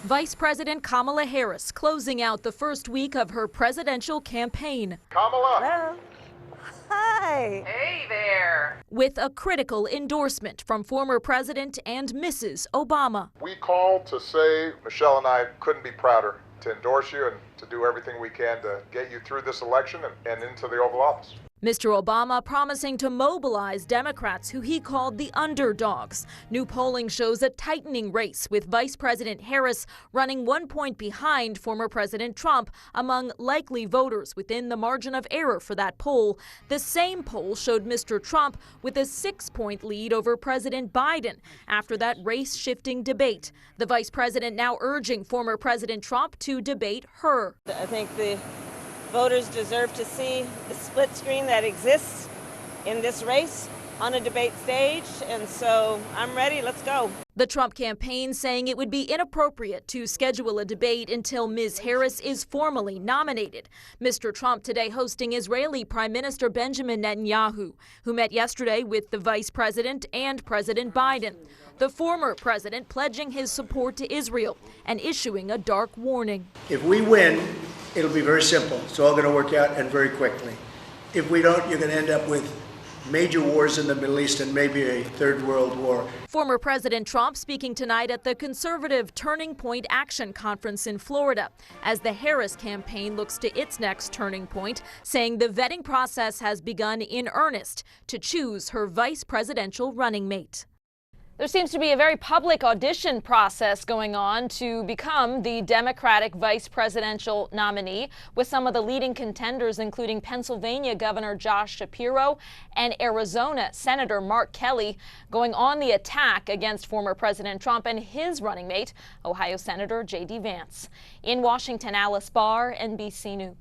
Vice President Kamala Harris closing out the first week of her presidential campaign. Kamala. Hello. Hi. Hey there. With a critical endorsement from former President and Mrs. Obama. We called to say Michelle and I couldn't be prouder to endorse you and to do everything we can to get you through this election and into the Oval Office. Mr. Obama promising to mobilize Democrats who he called the underdogs. New polling shows a tightening race with Vice President Harris running 1 point behind former President Trump among likely voters within the margin of error for that poll. The same poll showed Mr. Trump with a 6-point lead over President Biden after that race-shifting debate. The vice president now urging former President Trump to debate her. I think the voters deserve to see the split screen that exists in this race on a debate stage, and so I'm ready. Let's go. The Trump campaign saying it would be inappropriate to schedule a debate until Ms. Harris is formally nominated. Mr. Trump today hosting Israeli Prime Minister Benjamin Netanyahu, who met yesterday with the vice president and President Biden. The former president pledging his support to Israel and issuing a dark warning. If we win, it'll be very simple. It's all going to work out and very quickly. If we don't, you're going to end up with major wars in the Middle East and maybe a third world war. Former President Trump speaking tonight at the conservative Turning Point Action Conference in Florida as the Harris campaign looks to its next turning point, saying the vetting process has begun in earnest to choose her vice presidential running mate. There seems to be a very public audition process going on to become the Democratic vice presidential nominee, with some of the leading contenders including Pennsylvania Governor Josh Shapiro and Arizona Senator Mark Kelly going on the attack against former President Trump and his running mate, Ohio Senator J.D. Vance. In Washington, Alice Barr, NBC News.